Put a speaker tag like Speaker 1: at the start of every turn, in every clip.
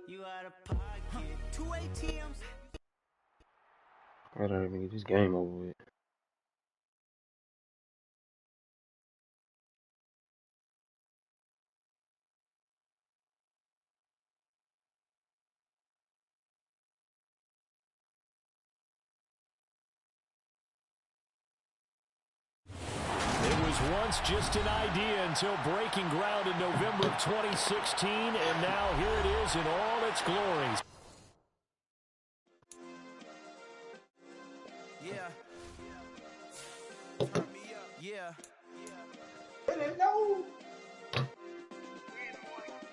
Speaker 1: You out of pocket. 2 ATMs.
Speaker 2: I don't even get this game over with.
Speaker 3: It was once just an idea until breaking ground in November of 2016, and now here it is in all its glory.
Speaker 1: Yeah. Yeah.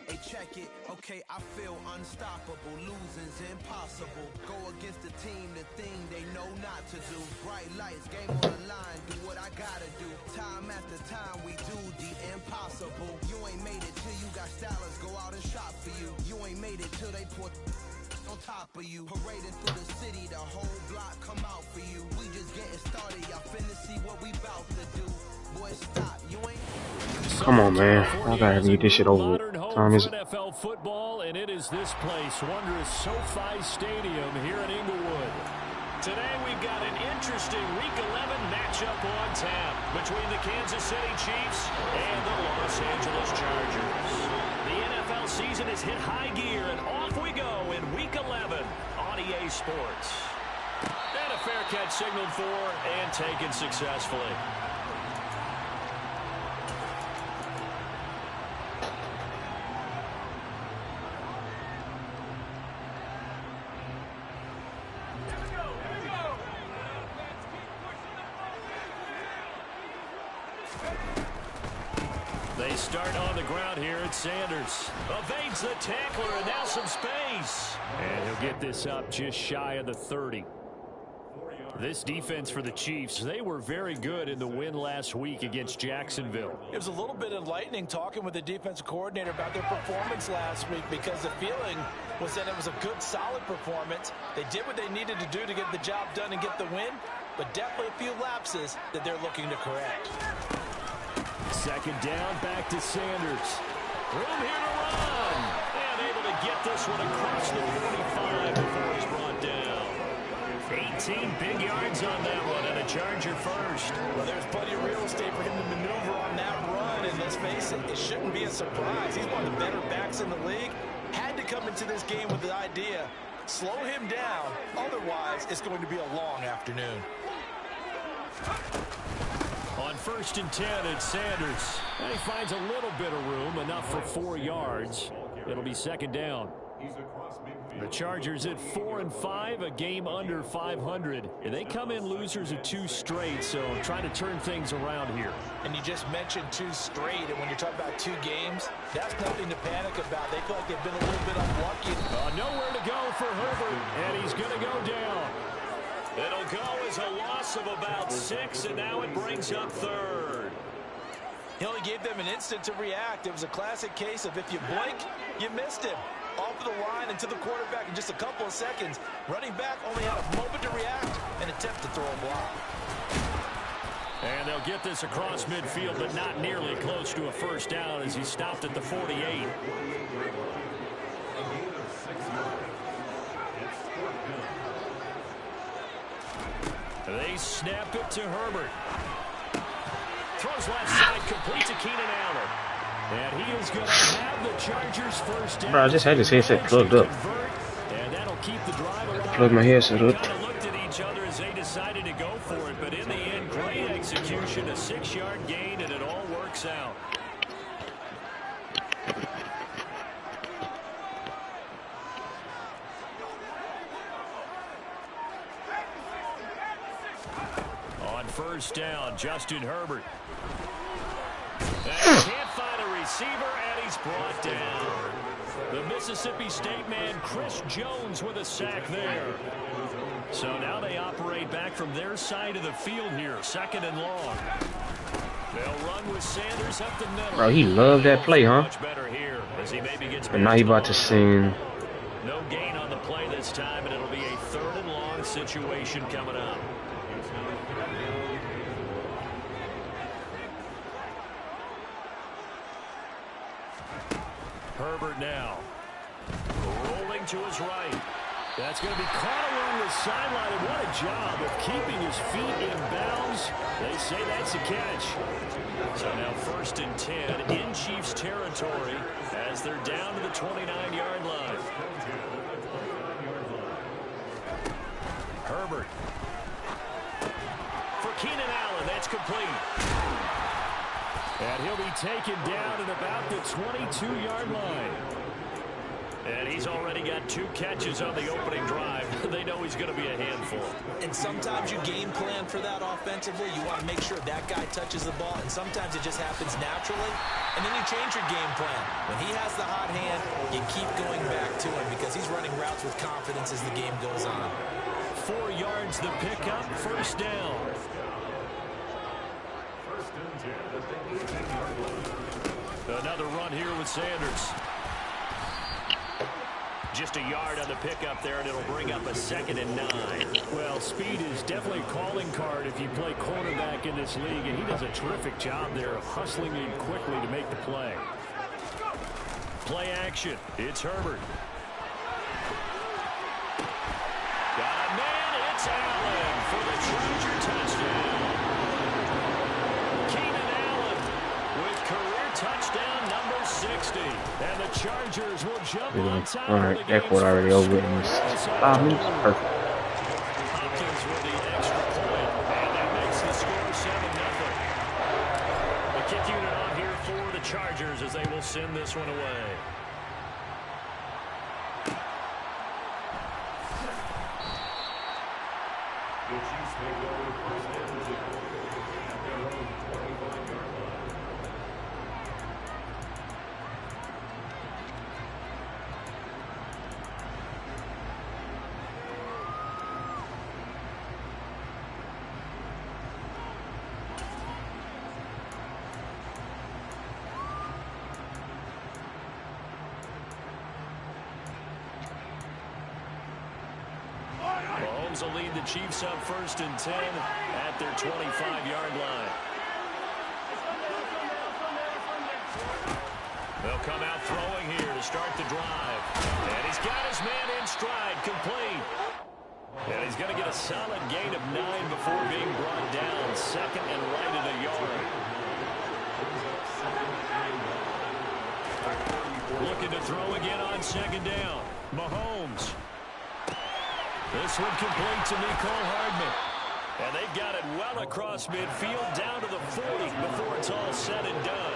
Speaker 1: Hey, check it. Okay, I feel unstoppable. Losing's impossible. Go against the team, the thing they know not to do. Bright lights, game on the line. Do what I gotta do. Time after time, we do the impossible. You ain't made it till you got stylists go out and shop for you. You ain't made it till they put on top of you. Parading through the city, the whole block come out for you. We just getting started. Y'all finna see what we bout to do. Boy, stop. You ain't.
Speaker 2: Come on, man. I gotta get this shit over with. Time is
Speaker 3: NFL football, and it is this place, wondrous SoFi Stadium here in Inglewood. Today we've got an interesting Week 11 matchup on tap between the Kansas City Chiefs and the Los Angeles Chargers. The NFL season has hit high gear, and off we go in Week 11 on EA Sports. And a fair catch signaled for and taken successfully. They start on the ground here at Sanders. Evades the tackler, and now some space. And he'll get this up just shy of the 30. This defense for the Chiefs, they were very good in the win last week against Jacksonville.
Speaker 4: It was a little bit enlightening talking with the defensive coordinator about their performance last week, because the feeling was that it was a good, solid performance. They did what they needed to do to get the job done and get the win, but definitely a few lapses that they're looking to correct.
Speaker 3: Second down, back to Sanders. Room here to run. And able to get this one across the 45 before he's brought down. 18 big yards on that one, and a Charger first.
Speaker 4: Well, there's plenty of real estate for him to maneuver on that run, and let's face it, it shouldn't be a surprise. He's one of the better backs in the league. Had to come into this game with the idea, slow him down, otherwise it's going to be a long afternoon.
Speaker 3: On 1st and 10, it's Sanders. And he finds a little bit of room, enough for 4 yards. It'll be second down. The Chargers at 4-5, a game under 500. And they come in losers of 2 straight, so trying to turn things around here.
Speaker 4: And you just mentioned 2 straight, and when you're talking about 2 games, that's nothing to panic about. They feel like they've been a little bit unlucky.
Speaker 3: Nowhere to go for Herbert, and he's going to go down. It'll go as a loss of about 6, and now it brings up 3rd.
Speaker 4: He only gave them an instant to react. It was a classic case of if you blink, you missed him. Off of the line and to the quarterback in just a couple of seconds. Running back only had a moment to react and attempt to throw a block.
Speaker 3: And they'll get this across midfield, but not nearly close to a first down as he stopped at the 48. They snap it to Herbert. Throws left side, complete to Keenan Allen. And he is going to have the Chargers first down.
Speaker 2: Bro, I just had this headset plugged up.
Speaker 3: And that'll keep the drive alive.
Speaker 2: Plug my headset up.
Speaker 3: Kind of looked at each other as they decided to go for it, but in the end, great execution, a 6-yard gain, and it all works out. On first down, Justin Herbert. And can't find a receiver, and he's brought down. The Mississippi State man, Chris Jones, with a sack there. So now they operate back from their side of the field here, 2nd and long. They'll run with Sanders up the middle.
Speaker 2: Bro, he loved that play, huh?
Speaker 3: Much better here as he maybe gets.
Speaker 2: But now he about to sing.
Speaker 3: No gain on the play this time, and it'll be a 3rd and long situation coming up. Herbert now. to his right. That's going to be caught along the sideline. And what a job of keeping his feet in bounds. They say that's a catch. So now 1st and 10 in Chiefs territory as they're down to the 29-yard line. Herbert. For Keenan Allen, that's complete. And he'll be taken down at about the 22-yard line. And he's already got 2 catches on the opening drive. They know he's going to be a handful.
Speaker 4: And sometimes you game plan for that offensively. You want to make sure that guy touches the ball, and sometimes it just happens naturally. And then you change your game plan. When he has the hot hand, you keep going back to him because he's running routes with confidence as the game goes on.
Speaker 3: 4 yards the pickup, 1st down. Another run here with Sanders. Just a yard on the pickup there, and it'll bring up a 2nd and 9. Well, speed is definitely a calling card if you play quarterback in this league, and he does a terrific job there of hustling in quickly to make the play. Play action. It's Herbert. Got a man. It's Allen for the Charger touchdown. Keenan Allen with career touchdown number 60. And the Chargers will jump on top
Speaker 2: all right, that quarter already over in 5 minutes. Perfect.
Speaker 3: Hopkins with the extra point, and that makes the score 7-0. The kick unit on here for the Chargers as they will send this one away. Mahomes will lead the Chiefs up 1st and 10 at their 25-yard line. They'll come out throwing here to start the drive. And he's got his man in stride, complete. And he's going to get a solid gain of 9 before being brought down. 2nd and right at a yard. Looking to throw again on 2nd down. Mahomes. This one complete to Nicole Hardman. And they've got it well across midfield down to the 40 before it's all said and done.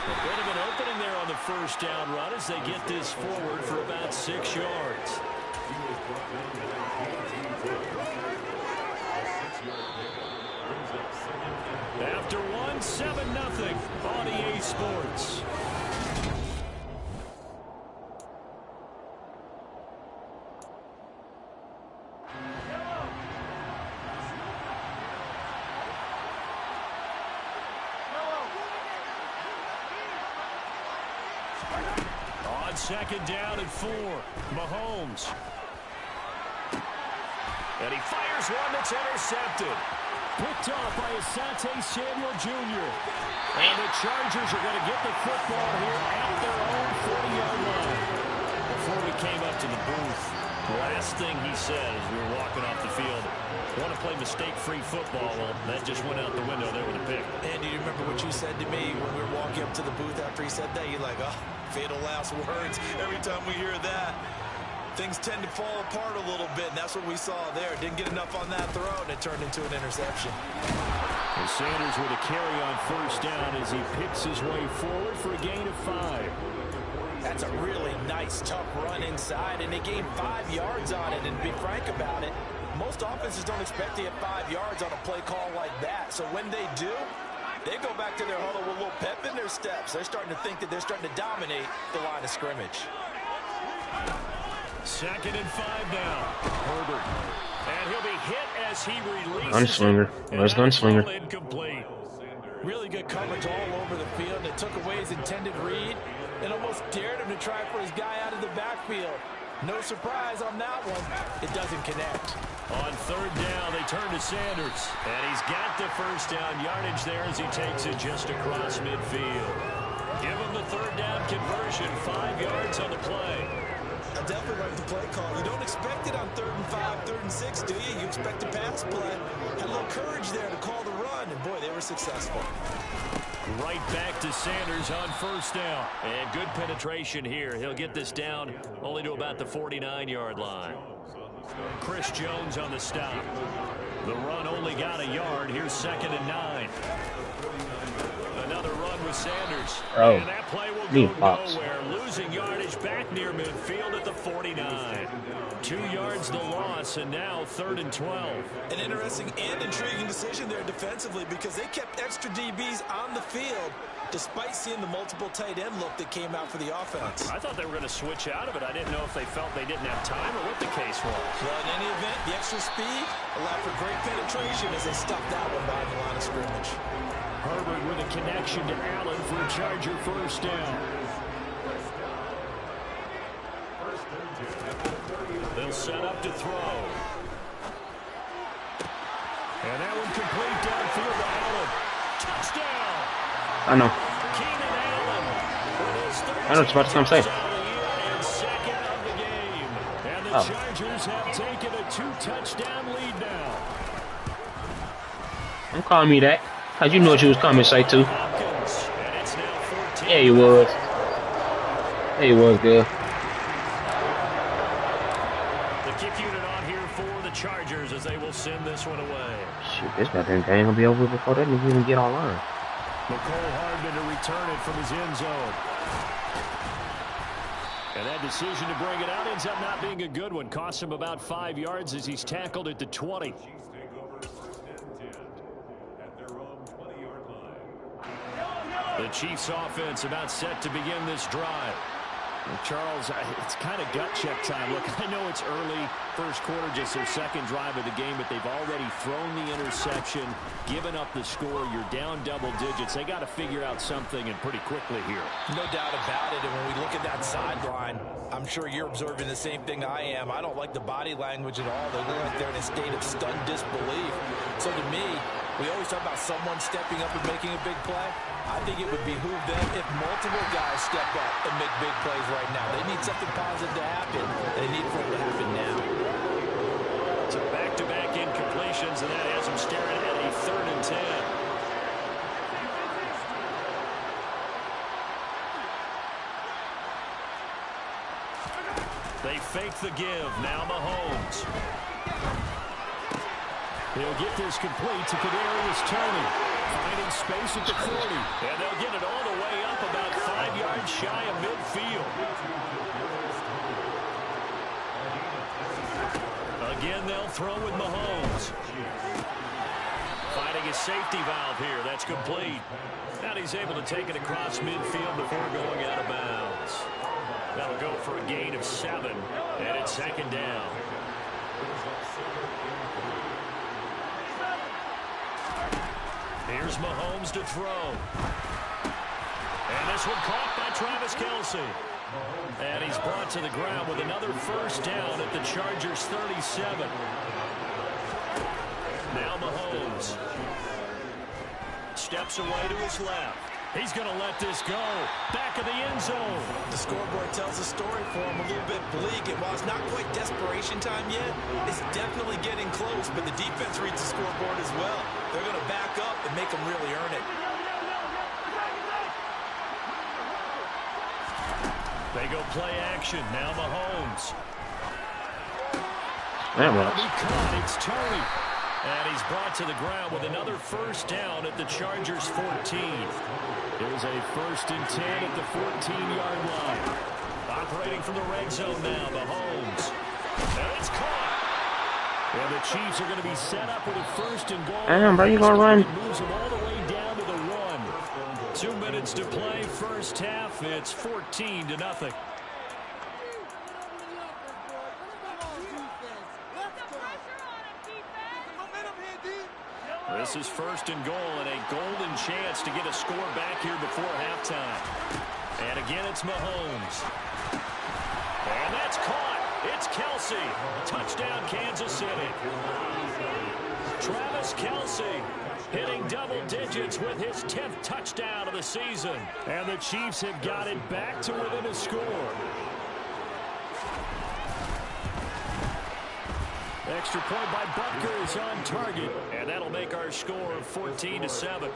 Speaker 3: A bit of an opening there on the 1st down run as they get this forward for about 6 yards. After 1, 7-0 on EA Sports. On 2nd down and 4, Mahomes. And he fires one that's intercepted. Picked off by Asante Samuel Jr. And the Chargers are going to get the football here at their own 40-yard line. Before we came up to the booth, the last thing he said as we were walking off the field, want to play mistake-free football. Well, that just went out the window there with a pick.
Speaker 4: Andy, you remember what you said to me when we were walking up to the booth after he said that? You're like, oh, fatal last words. Every time we hear that, things tend to fall apart a little bit, and that's what we saw there. Didn't get enough on that throw, and it turned into an interception.
Speaker 3: And Sanders with a carry on 1st down as he picks his way forward for a gain of 5.
Speaker 4: That's a really nice, tough run inside, and they gained 5 yards on it. And to be frank about it, most offenses don't expect to get 5 yards on a play call like that. So when they do, they go back to their huddle with a little pep in their steps. They're starting to think that they're starting to dominate the line of scrimmage.
Speaker 3: 2nd and 5 now. Herbert. And he'll be hit as he releases.
Speaker 2: Gunslinger. Where's Gunslinger?
Speaker 3: Incomplete.
Speaker 4: Really good coverage all over the field. And it took away his intended read and almost dared him to try for his guy out of the backfield. No surprise on that one. It doesn't connect.
Speaker 3: On 3rd down, they turn to Sanders. And he's got the 1st down yardage there as he takes it just across midfield. Give him the third down conversion, 5 yards on the play.
Speaker 4: I definitely like the play call. You don't expect it on 3rd and 5, 3rd and 6, do you? You expect a pass play. Had a little courage there to call the run, and boy, they were successful.
Speaker 3: Right back to Sanders on 1st down. And good penetration here. He'll get this down only to about the 49-yard line. Chris Jones on the stop. The run only got a yard. Here's 2nd and 9. Another run with Sanders.
Speaker 2: Oh,
Speaker 3: and that play will go nowhere. Losing yardage back near midfield at the 49. 2 yards the loss, and now 3rd and 12.
Speaker 4: An interesting and intriguing decision there defensively because they kept extra DBs on the field despite seeing the multiple tight end look that came out for the offense.
Speaker 3: I thought they were going to switch out of it. I didn't know if they felt they didn't have time or what the case was.
Speaker 4: Well, in any event, the extra speed allowed for great penetration as they stuffed that one behind the line of scrimmage.
Speaker 3: Herbert with a connection to Allen for a Charger 1st down. They'll set up to throw. And that one complete downfield to Allen. Touchdown!
Speaker 2: I know.
Speaker 3: Keenan Allen with his
Speaker 2: I know what you're about to come say.
Speaker 3: and 2nd of the game. And the Chargers have taken a 2-touchdown lead now.
Speaker 2: Don't call me that. Cause you know what you was coming to say too. Yeah, he was. Yeah, he was good.
Speaker 3: The kick unit on here for the Chargers as they will send this one away.
Speaker 2: Shit, this goddamn game will be over before that nigga even get online.
Speaker 3: McCole Hardman to return it from his end zone. And that decision to bring it out ends up not being a good one. Costs him about 5 yards as he's tackled at the 20. The Chiefs offense about set to begin this drive. And Charles, it's kind of gut check time. Look, I know it's early, 1st quarter, just their 2nd drive of the game, but they've already thrown the interception, given up the score. You're down double digits. They got to figure out something, and pretty quickly here.
Speaker 4: No doubt about it. And when we look at that sideline, I'm sure you're observing the same thing I am. I don't like the body language at all. They look like they're in a state of stunned disbelief. So to me, we always talk about someone stepping up and making a big play. I think it would behoove them if multiple guys step up and make big plays right now. They need something positive to happen, and they need for it to happen now.
Speaker 3: So back-to-back incompletions, and that has them staring at a 3rd and 10. They fake the give. Now Mahomes. He'll get this complete to Kadarius Toney. Finding space at the 40. And they'll get it all the way up about 5 yards shy of midfield. Again, they'll throw with Mahomes. Finding his safety valve here. That's complete. And he's able to take it across midfield before going out of bounds. That'll go for a gain of 7. And it's 2nd down. Here's Mahomes to throw. And this one caught by Travis Kelce. And he's brought to the ground with another 1st down at the Chargers 37. Now Mahomes steps away to his left. He's going to let this go. Back of the end zone.
Speaker 4: The scoreboard tells a story for him, a little bit bleak. And while it's not quite desperation time yet, it's definitely getting close. But the defense reads the scoreboard as well. They're going to back up and make them really earn it.
Speaker 3: They go play action. Now Mahomes.
Speaker 2: That works.
Speaker 3: It's Toney. And he's brought to the ground with another 1st down at the Chargers 14. There's a 1st and 10 at the 14-yard line. Operating from the red zone now, Mahomes. And it's caught. And the Chiefs are going to be set up with a 1st and goal.
Speaker 2: Damn, bro, you gonna run?
Speaker 3: Moves them all the way down to the 1. 2 minutes to play, 1st half. It's 14-0. This is 1st and goal and a golden chance to get a score back here before halftime. And again, it's Mahomes. And that's caught. It's Kelsey. Touchdown, Kansas City. Travis Kelsey hitting double digits with his 10th touchdown of the season. And the Chiefs have got it back to within a score. Extra point by Butker is on target, and that'll make our score 14-7.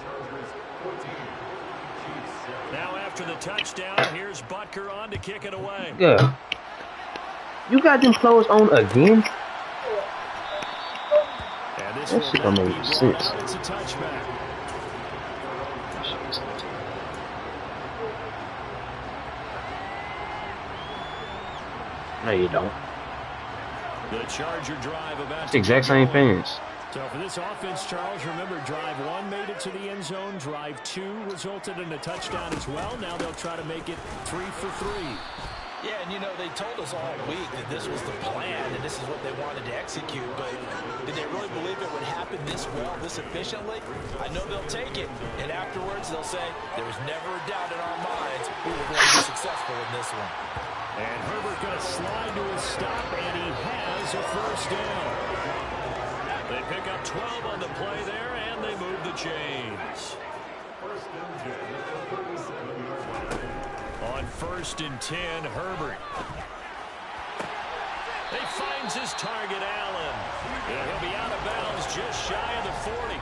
Speaker 3: Now after the touchdown, here's Butker on to kick it away.
Speaker 2: Yeah. You got them clothes on again?
Speaker 3: And this
Speaker 2: That shit don't make sense.
Speaker 3: It's a touchback.
Speaker 2: No, you don't.
Speaker 3: The Charger drive about
Speaker 2: It's the exact same fans.
Speaker 3: So for this offense, Charles, remember drive 1 made it to the end zone. Drive 2 resulted in a touchdown as well. Now they'll try to make it 3 for 3.
Speaker 4: Yeah, and you know, they told us all week that this was the plan and this is what they wanted to execute, but did they really believe it would happen this well, this efficiently? I know they'll take it, and afterwards they'll say, there was never a doubt in our minds we were going to be successful in this one.
Speaker 3: And Herbert going to slide to a stop, and he has a first down. They pick up 12 on the play there, and they move the chains. On 1st and 10, Herbert. He finds his target, Allen. And he'll be out of bounds just shy of the 40.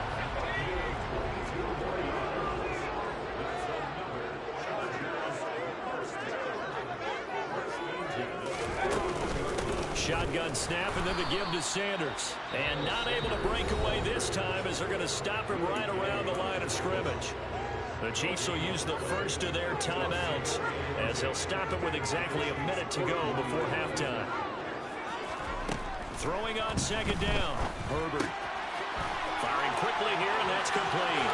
Speaker 3: Shotgun snap, and then the give to Sanders. And not able to break away this time as they're going to stop him right around the line of scrimmage. The Chiefs will use the first of their timeouts as they'll stop it with exactly a minute to go before halftime. Throwing on 2nd down. Herbert. Firing quickly here, and that's complete.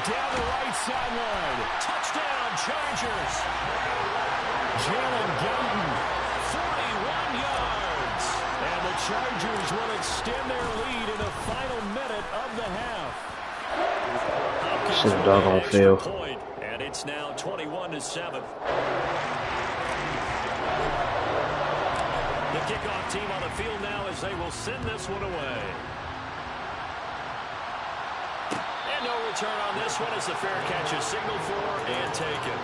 Speaker 3: Down the right sideline. Touchdown, Chargers. Jalen Guyton, 41 yards. And the Chargers will extend their lead in the final minute of the half.
Speaker 2: Shit, doggone fail.
Speaker 3: And it's now 21-7. The kickoff team on the field now as they will send this one away. And no return on this one as the fair catch is signaled for and taken.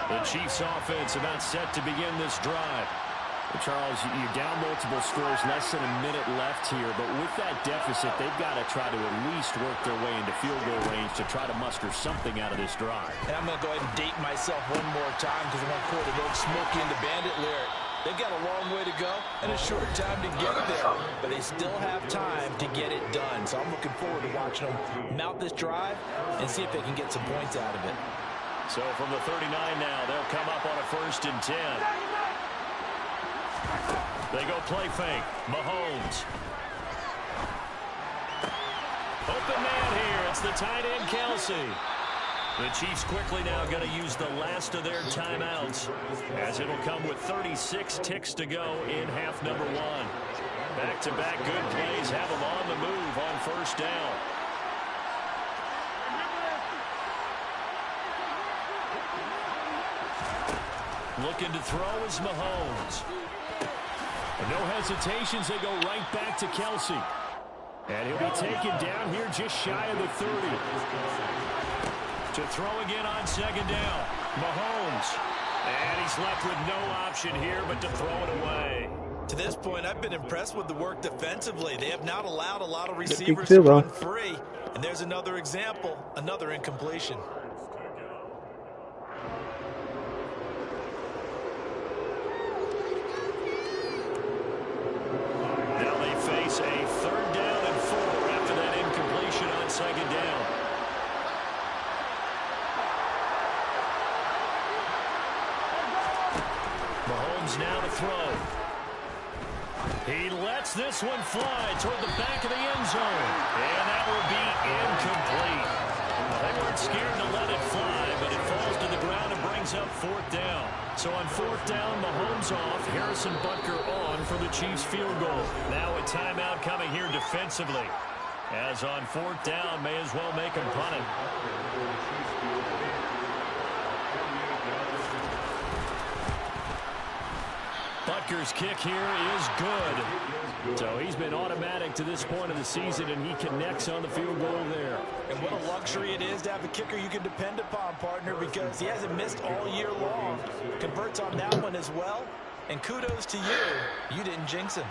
Speaker 3: The Chiefs offense about set to begin this drive. Charles, you're down multiple scores, less than a minute left here, but with that deficit, they've got to try to at least work their way into field goal range to try to muster something out of this drive.
Speaker 4: And I'm going to go ahead and date myself one more time because I want to quote an old Smokey and the Bandit lyric. They've got a long way to go and a short time to get there, but they still have time to get it done. So I'm looking forward to watching them mount this drive and see if they can get some points out of it.
Speaker 3: So from the 39 now, they'll come up on a 1st and 10. They go play fake. Mahomes. Open man here. It's the tight end, Kelsey. The Chiefs quickly now going to use the last of their timeouts as it'll come with 36 ticks to go in half number 1. Back-to-back good plays have them on the move on 1st down. Looking to throw is Mahomes. No hesitations, they go right back to Kelsey. And he'll be taken down here just shy of the 30. To throw again on 2nd down. Mahomes. And he's left with no option here but to throw it away.
Speaker 4: To this point, I've been impressed with the work defensively. They have not allowed a lot of receivers to run free. And there's another example, another incompletion.
Speaker 3: A 3rd down and 4 after that incompletion on 2nd down. Mahomes now to throw. He lets this one fly toward the back of the end zone. And that will be incomplete. They weren't scared to let it fly, but it falls to the ground and brings up 4th down. So on 4th down, Mahomes off, Harrison Butker on for the Chiefs field goal. Now a timeout coming here defensively. As on 4th down, may as well make him punt it. Butker's kick here is good. So he's been automatic to this point of the season, and he connects on the field goal there.
Speaker 4: And what a luxury it is to have a kicker you can depend upon, partner, because he hasn't missed all year long. Converts on that one as well. And kudos to you. You didn't jinx him.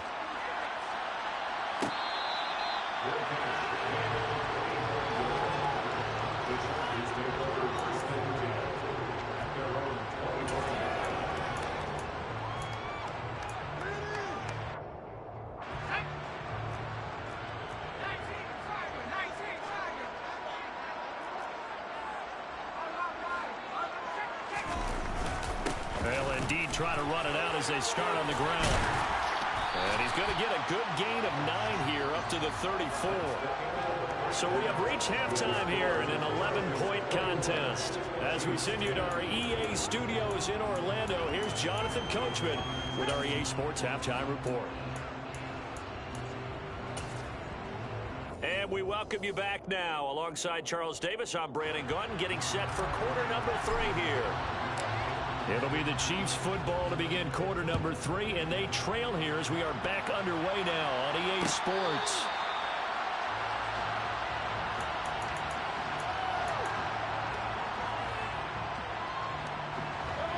Speaker 3: Try to run it out as they start on the ground. And he's going to get a good gain of 9 here up to the 34. So we have reached halftime here in an 11-point contest. As we send you to our EA studios in Orlando, here's Jonathan Coachman with our EA Sports Halftime Report. And we welcome you back now. Alongside Charles Davis, I'm Brandon Gaudin, getting set for quarter number 3 here. It'll be the Chiefs football to begin quarter number 3, and they trail here as we are back underway now on EA Sports.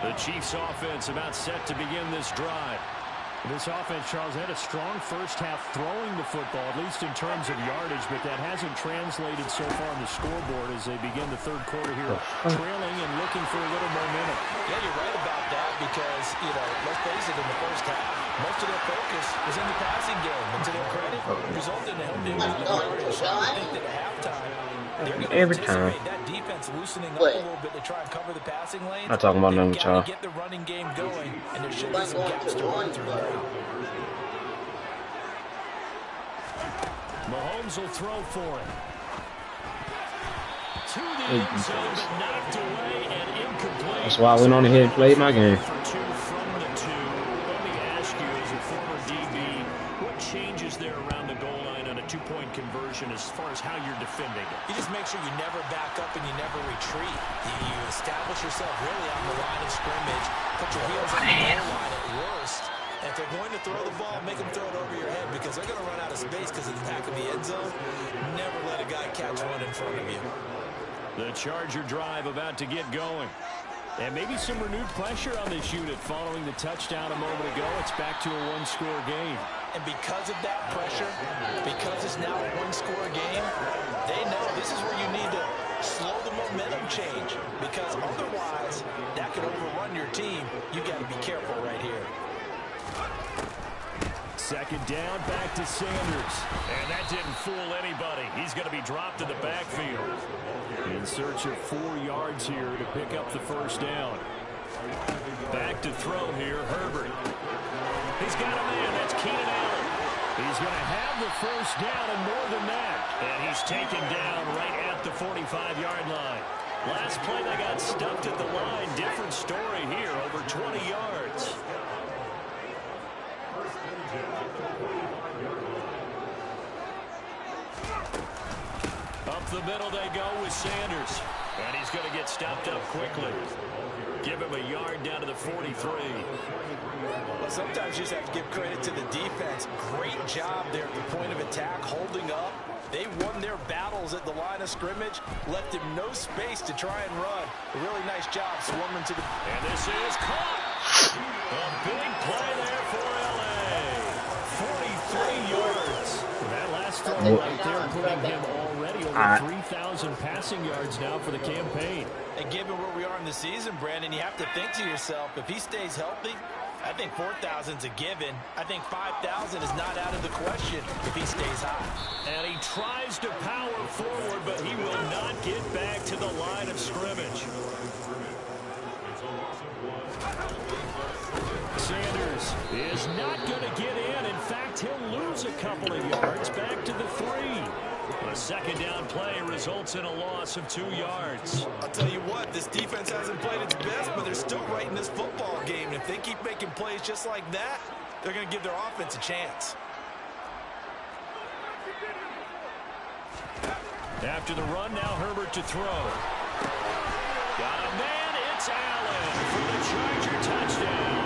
Speaker 3: The Chiefs offense about set to begin this drive.
Speaker 5: This offense, Charles, had a strong first half throwing the football, at least in terms of yardage, but that hasn't translated so far on the scoreboard as they begin the third quarter here, trailing and looking for a little momentum.
Speaker 4: Yeah, you're right about that because, you know, let's face it, in the first half, most of their focus was in the passing game. And to their credit, it resulted in them being able to yardage. So I think that at halftime, they're going to anticipate that defense loosening up a little bit to try and cover the passing lanes.
Speaker 2: Not talking about them,
Speaker 4: They've got to get the running game going, and there should be some gaps to run through there.
Speaker 3: Mahomes will throw for it. To the end zone, but knocked away and incomplete.
Speaker 2: That's why I went on ahead and played my game.
Speaker 3: For 2 from the 2. Let me ask you, as a former DB, what changes there around the goal line on a 2-point conversion as far as how you're defending it?
Speaker 4: You just make sure you never back up and you never retreat. You establish yourself really on the line of scrimmage, put your heels on the goal line at worst. And if they're going to throw the ball, make them throw it over your head because they're going to run out of space because of the back of the end zone. Never let a guy catch one in front of you.
Speaker 3: The Charger drive about to get going. And maybe some renewed pressure on this unit following the touchdown a moment ago. It's back to a 1-score game.
Speaker 4: And because of that pressure, because it's now a 1-score game, they know this is where you need to slow the momentum change because otherwise that could overrun your team. You got to be careful right here.
Speaker 3: Second down, back to Sanders. And that didn't fool anybody. He's going to be dropped in the backfield. In search of 4 yards here to pick up the first down. Back to throw here, Herbert. He's got a man, that's Keenan Allen. He's going to have the first down and more than that. And he's taken down right at the 45-yard line. Last play they got stuffed at the line. Different story here, over 20 yards. Up the middle they go with Sanders. And he's going to get stopped up quickly. Give him a yard down to the 43.
Speaker 4: Well, sometimes you just have to give credit to the defense. Great job there at the point of attack, holding up. They won their battles at the line of scrimmage, left him no space to try and run. A really nice job swarming to the...
Speaker 3: And this is caught. A big play there for L.A. 43 yards. That last throw right there putting him already over 3,000 passing yards now for the campaign.
Speaker 4: And given where we are in the season, Brandon, you have to think to yourself, if he stays healthy, I think 4,000 is a given. I think 5,000 is not out of the question if he stays high.
Speaker 3: And he tries to power forward, but he will not get back to the line of scrimmage. Sanders is not going to get in. In fact, he'll lose a couple of yards back to the 3. A second down play results in a loss of 2 yards.
Speaker 4: I'll tell you what, this defense hasn't played its best, but they're still right in this football game. And if they keep making plays just like that, they're going to give their offense a chance.
Speaker 3: After the run, now Herbert to throw. Got a man, it's Allen for the Charger touchdown.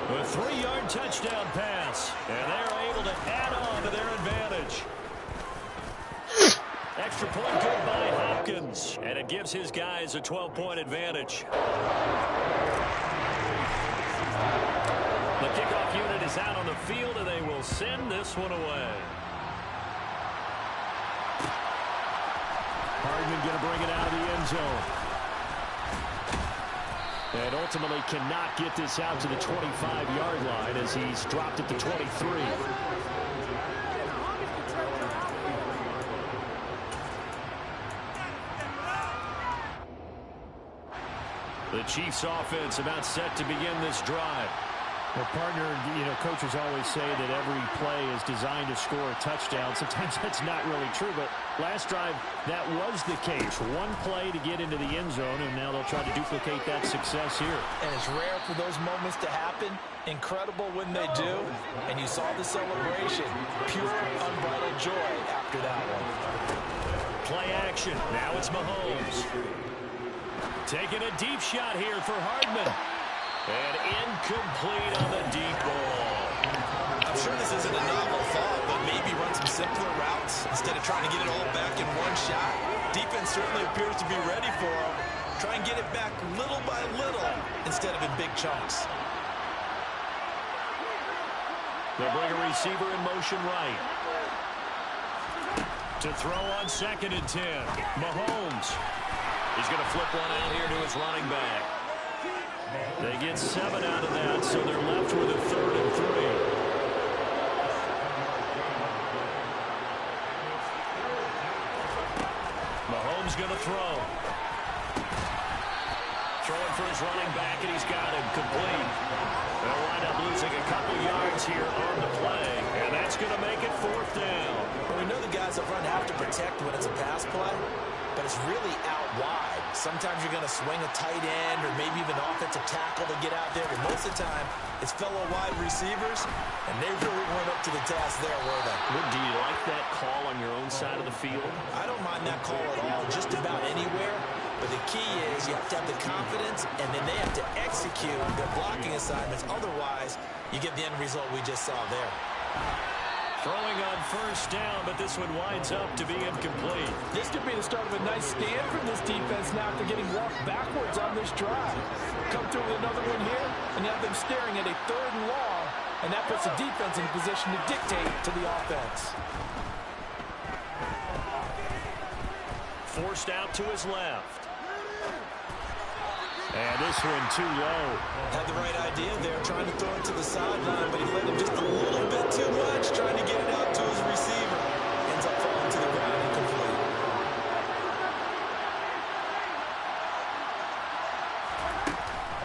Speaker 3: A 3-yard touchdown pass, and they're able to add on to their advantage. Extra point good by Hopkins, and it gives his guys a 12-point advantage. The kickoff unit is out on the field, and they will send this one away. Hardman going to bring it out of the end zone. And ultimately cannot get this out to the 25-yard line as he's dropped at the 23. The Chiefs offense about set to begin this drive.
Speaker 5: Well, partner, coaches always say that every play is designed to score a touchdown. Sometimes that's not really true, but last drive, that was the case. One play to get into the end zone, and now they'll try to duplicate that success here.
Speaker 4: And it's rare for those moments to happen. Incredible when they do. And you saw the celebration. Pure, unbridled joy after that one.
Speaker 3: Play action. Now it's Mahomes. Taking a deep shot here for Hardman. And incomplete on the deep ball.
Speaker 4: I'm sure this isn't a novel thought, but maybe run some simpler routes instead of trying to get it all back in one shot. Defense certainly appears to be ready for him. Try and get it back little by little instead of in big chunks.
Speaker 3: They'll bring a receiver in motion right. To throw on 2nd and 10. Mahomes. He's going to flip one out here to his running back. They get 7 out of that, so they're left with a 3rd and 3. Mahomes going to throw. Throwing for his running back, and he's got him complete. They'll wind up losing a couple yards here on the play, and that's going to make it 4th down.
Speaker 4: Well, we know the guys up front have to protect when it's a pass play, but it's really out wide. Sometimes you're going to swing a tight end or maybe even offensive tackle to get out there, but most of the time it's fellow wide receivers, and they really weren't up to the task there, were they?
Speaker 3: Do you like that call on your own side of the field?
Speaker 4: I don't mind that call at all, just about anywhere. But the key is you have to have the confidence, and then they have to execute their blocking assignments. Otherwise, you get the end result we just saw there.
Speaker 3: Throwing on 1st down, but this one winds up to be incomplete.
Speaker 4: This could be the start of a nice stand from this defense now after getting walked backwards on this drive. Come through with another one here, and you have them staring at a 3rd and long, and that puts the defense in a position to dictate to the offense.
Speaker 3: Forced out to his left. And this one too low.
Speaker 4: Had the right idea there, trying to throw it to the sideline, but he let him just a little bit too much, trying to get it out to his receiver. Ends up falling to the ground incomplete.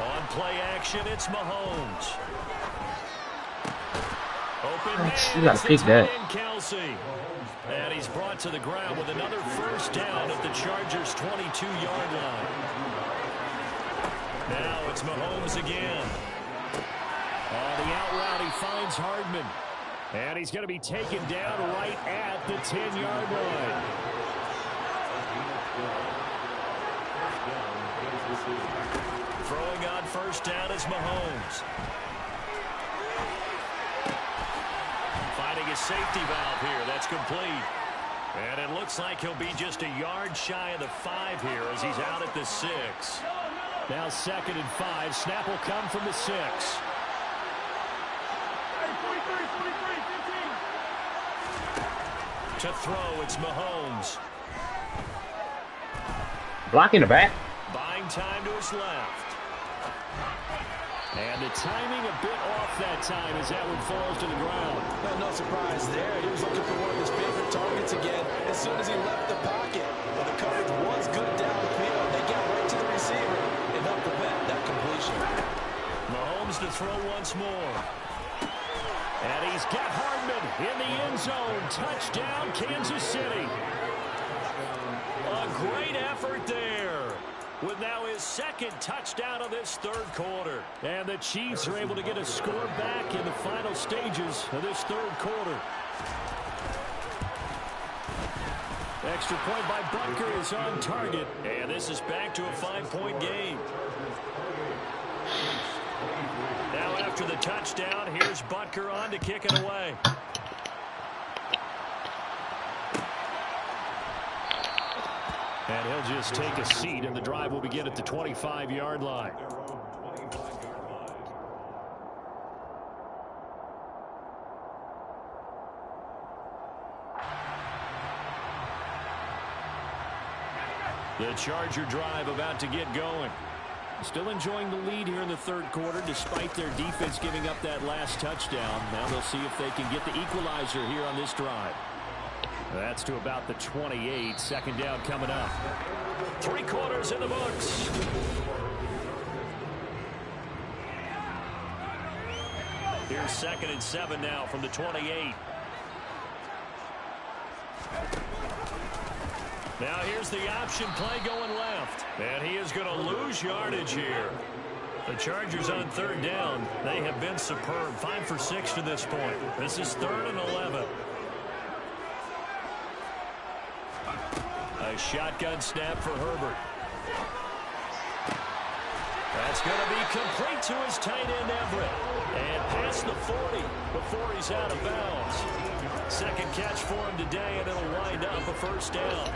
Speaker 3: On play action, it's Mahomes. Open man,
Speaker 2: You gotta pick that.
Speaker 3: Kelsey. And he's brought to the ground with another 1st down at the Chargers' 22-yard line. Now it's Mahomes again. On the out route, he finds Hardman. And he's going to be taken down right at the 10-yard line. Throwing on 1st down is Mahomes. Finding a safety valve here. That's complete. And it looks like he'll be just a yard shy of the 5 here as he's out at the 6.
Speaker 5: Now 2nd and 5. Snap will come from the 6.
Speaker 3: To throw, it's Mahomes.
Speaker 2: Blocking the back.
Speaker 3: Buying time to his left.
Speaker 5: And the timing a bit off that time as that one falls to the ground.
Speaker 4: Well, no surprise there. He was looking for one of his favorite targets again as soon as he left the pocket. But the coverage was good downfield. They got right to the receiver and helped prevent that completion.
Speaker 3: Mahomes to throw once more. And he's got Hardman in the end zone. Touchdown, Kansas City. A great effort there, with now his second touchdown of this third quarter. And the Chiefs are able to get a score back in the final stages of this third quarter. Extra point by Butker is on target. And this is back to a 5-point game. Now after the touchdown, here's Butker on to kick it away. And he'll just take a seat, and the drive will begin at the 25-yard line. The Charger drive about to get going. Still enjoying the lead here in the third quarter despite their defense giving up that last touchdown. Now they'll see if they can get the equalizer here on this drive. That's to about the 28. Second down coming up. 3 quarters in the books. Here's 2nd and 7 now from the 28. Now here's the option play going left. And he is going to lose yardage here. The Chargers on 3rd down. They have been superb. 5 for 6 to this point. This is 3rd and 11. A shotgun snap for Herbert. That's going to be complete to his tight end Everett. And past the 40 before he's out of bounds. Second catch for him today, and it'll wind up a 1st down.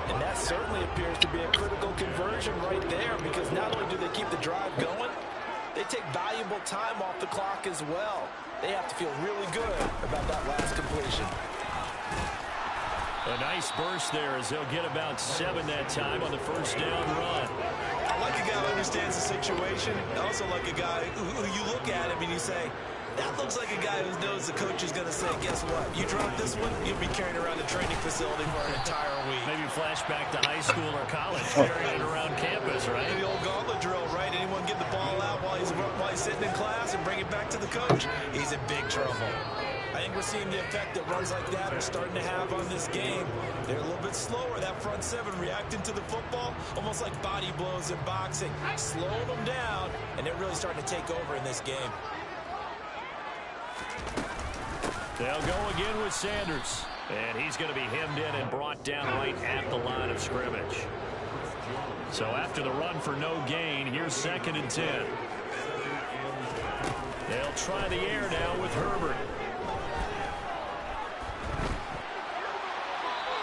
Speaker 4: And that certainly appears to be a critical conversion right there, because not only do they keep the drive going, they take valuable time off the clock as well. They have to feel really good about that last completion.
Speaker 3: A nice burst there as they'll get about 7 that time on the 1st down run.
Speaker 4: I like a guy who understands the situation. I also like a guy who you look at him and you say, that looks like a guy who knows the coach is going to say, guess what? You drop this one, you'll be carrying around the training facility for an entire week.
Speaker 3: Maybe flashback to high school or college, carrying it around campus, right?
Speaker 4: The old gauntlet drill, right? Anyone get the ball out while he's sitting in class and bring it back to the coach? He's in big trouble. I think we're seeing the effect that runs like that are starting to have on this game. They're a little bit slower, that front 7 reacting to the football, almost like body blows in boxing, slowing them down, and they're really starting to take over in this game.
Speaker 3: They'll go again with Sanders. And he's going to be hemmed in and brought down right at the line of scrimmage. So after the run for no gain, here's 2nd and 10. They'll try the air now with Herbert.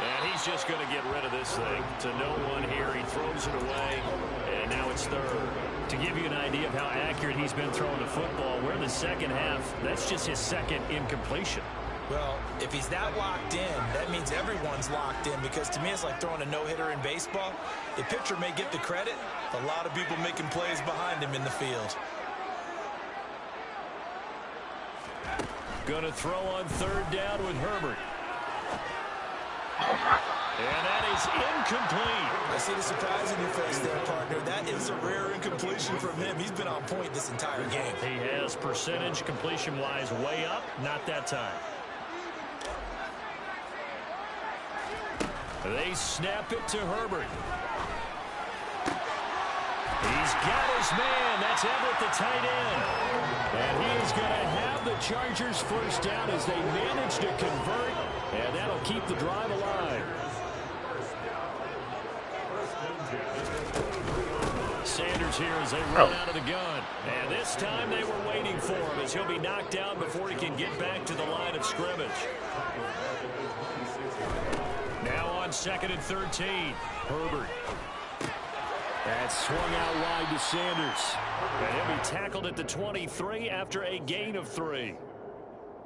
Speaker 3: And he's just going to get rid of this thing to no one here. He throws it away, and now it's 3rd. To give you an idea of how accurate he's been throwing the football, we're in the second half. That's just his 2nd incompletion.
Speaker 4: Well, if he's that locked in, that means everyone's locked in, because to me it's like throwing a no-hitter in baseball. The pitcher may get the credit, but a lot of people making plays behind him in the field.
Speaker 3: Going to throw on 3rd down with Herbert. And that is incomplete.
Speaker 4: I see the surprise in your face there, partner. That is a rare incompletion from him. He's been on point this entire game.
Speaker 3: He has percentage completion-wise way up. Not that time. They snap it to Herbert. He's got his man. That's Everett, the tight end. And he is going to have the Chargers 1st down as they manage to convert. And that'll keep the drive alive. Sanders here as they run out of the gun. And this time they were waiting for him as he'll be knocked down before he can get back to the line of scrimmage. Now on 2nd and 13. Herbert. That's swung out wide to Sanders. And he'll be tackled at the 23 after a gain of 3.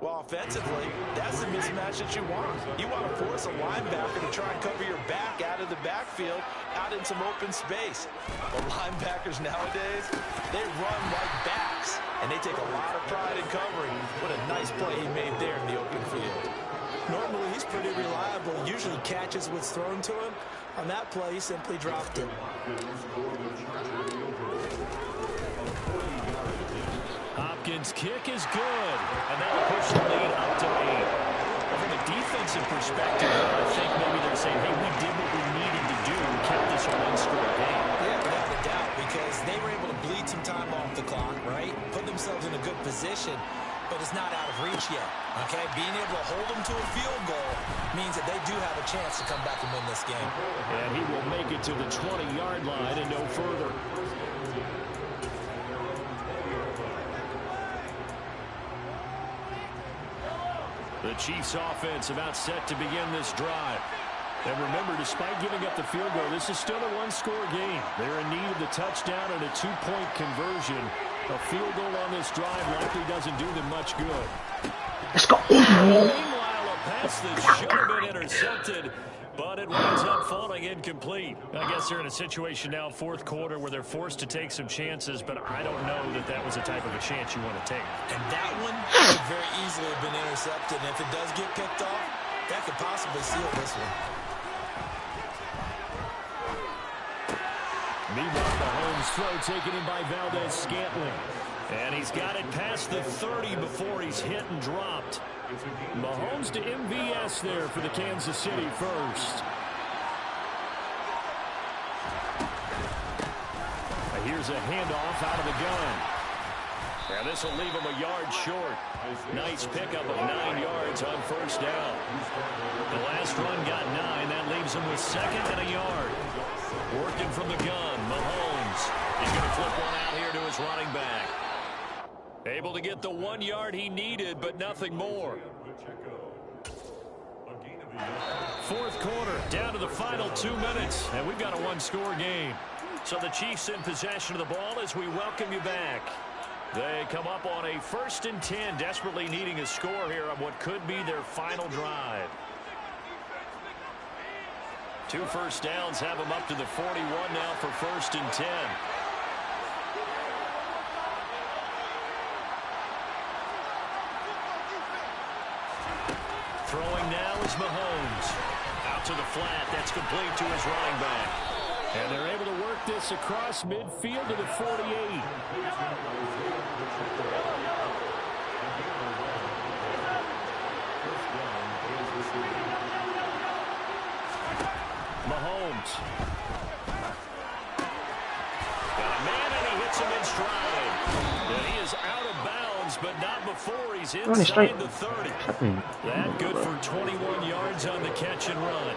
Speaker 4: Well, offensively, that's the mismatch that you want. You want to force a linebacker to try and cover your back out of the backfield, out in some open space. But linebackers nowadays, they run like backs, and they take a lot of pride in covering. What a nice play he made there in the open field. Normally, he's pretty reliable. Usually catches what's thrown to him. On that play, he simply dropped it.
Speaker 3: Mahomes' kick is good. And that'll push the lead up to 8. From a defensive perspective, I think maybe they're saying, hey, we did what we needed to do and kept this a one-score game.
Speaker 4: Yeah, without a doubt, because they were able to bleed some time off the clock, right? Put themselves in a good position, but it's not out of reach yet, okay? Being able to hold them to a field goal means that they do have a chance to come back and win this game.
Speaker 3: And he will make it to the 20-yard line and no further. The Chiefs offense about set to begin this drive. And remember, despite giving up the field goal, this is still a one-score game. They're in need of the touchdown and a two-point conversion. A field goal on this drive likely doesn't do them much good.
Speaker 2: Let's go.
Speaker 3: Meanwhile, a pass that should have been intercepted, but it winds up falling incomplete. I guess they're in a situation now, fourth quarter, where they're forced to take some chances, but I don't know that that was the type of a chance you want to take. And that one could very easily have been intercepted, and if it does get picked off, that could possibly seal this one. Meanwhile, Mahomes' throw taken in by Valdez-Scantling. And he's got it past the 30 before he's hit and dropped. Mahomes to MVS there for the Kansas City first. Here's a handoff out of the gun. And this will leave him a yard short. Nice pickup of 9 yards on first down. The last run got 9. That leaves him with 2nd and a yard. Working from the gun, Mahomes. He's going to flip one out here to his running back. Able to get the 1 yard he needed, but nothing more. Fourth quarter, down to the final 2 minutes, and we've got a one-score game. So the Chiefs in possession of the ball as we welcome you back. They come up on a 1st and 10, desperately needing a score here on what could be their final drive. 2 first downs have them up to the 41 now for 1st and 10. Throwing now is Mahomes. Out to the flat. That's complete to his running back. And they're able to work this across midfield to the 48. Mahomes. Got a man and he hits him in stride. And he is out of bounds, but not before he's inside the 30. That good for 21 yards on the catch and run.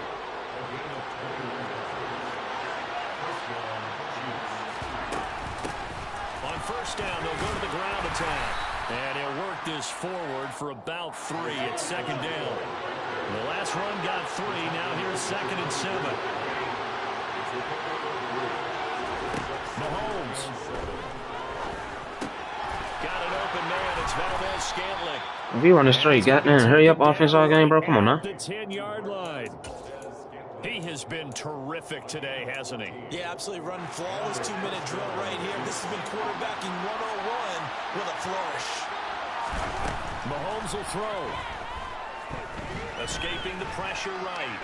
Speaker 3: On first down, they'll go to the ground attack. And he'll work this forward for about 3 at 2nd down. The last run got 3. Now here's 2nd and 7. Mahomes. Got an open man. It's Valdez-Scantling.
Speaker 2: If you run straight, goddamn, hurry up offense all game, bro. Come on now.
Speaker 3: The 10-yard line. He has been terrific today, hasn't he? Yeah, absolutely. Running flawless 2-minute drill right here. This has been quarterbacking 101 with a flourish. Mahomes will throw. Escaping the pressure right.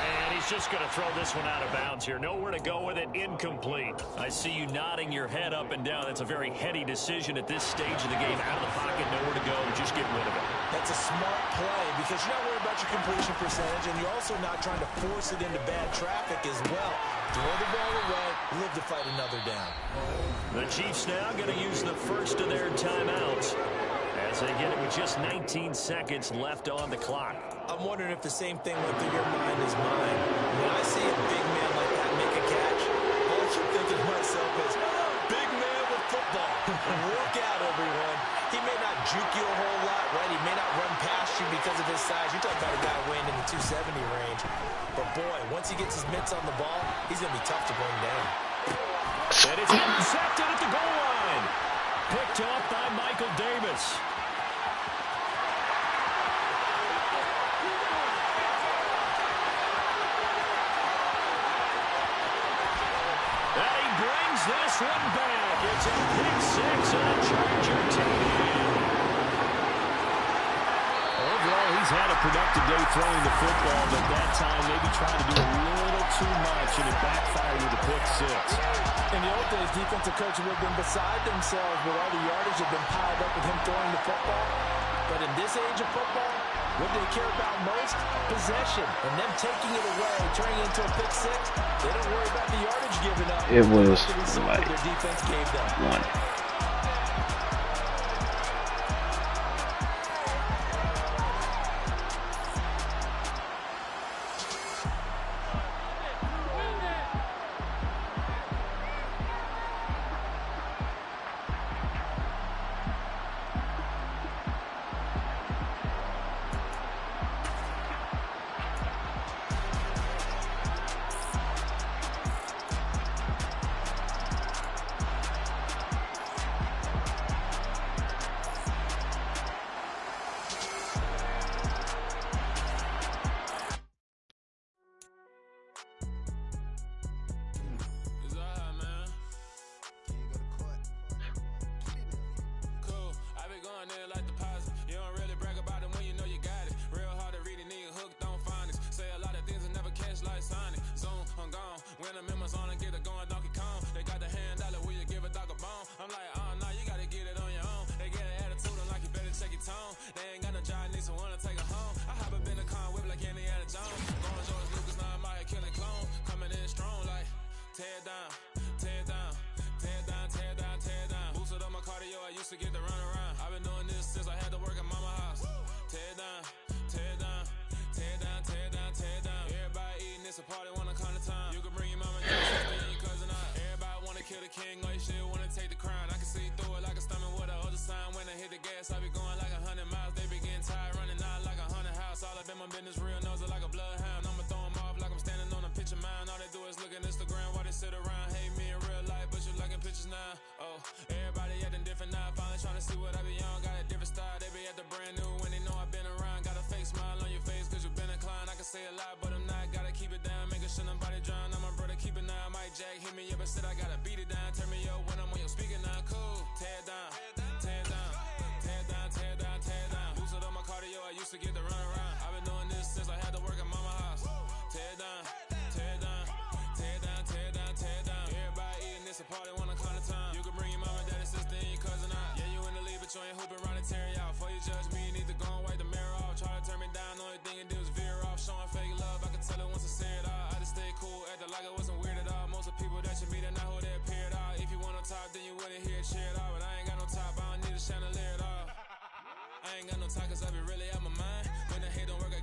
Speaker 3: And he's just going to throw this one out of bounds here. Nowhere to go with it. Incomplete. I see you nodding your head up and down. That's a very heady decision at this stage of the game. Out of the pocket, nowhere to go. Just get rid of it. That's a smart play because you're not worried about your completion percentage, and you're also not trying to force it into bad traffic as well. Throw the ball away, live to fight another down. The Chiefs now going to use the first of their timeouts as they get it with just 19 seconds left on the clock. I'm wondering if the same thing went through your mind as mine. When I see a big man like that make a catch, all I keep thinking to myself is, big man with football. Work out, everyone. He may not juke you a whole lot, right? He may not run past you because of his size. You're talking about a guy weighing in the 270 range. But, boy, once he gets his mitts on the ball, he's going to be tough to bring down. And it's intercepted at the goal line. Picked off by Michael Davis. And he brings this one back. It's a pick 6 and a Charger TD. Overall, he's had a productive day throwing the football, but that time maybe trying to do a little too much, and it backfired with a pick 6. And you know what,
Speaker 4: Yesterday, his defensive coach would have been beside themselves with all the yardage that have been piled up with him throwing the football. But in this age of football, what they care about most? Possession. And them taking it away, turning it into a pick six, they don't worry about the yardage given up.
Speaker 2: It was
Speaker 4: like their defense gave them.
Speaker 2: one.
Speaker 1: Cause I be really out my mind. When the hate don't work,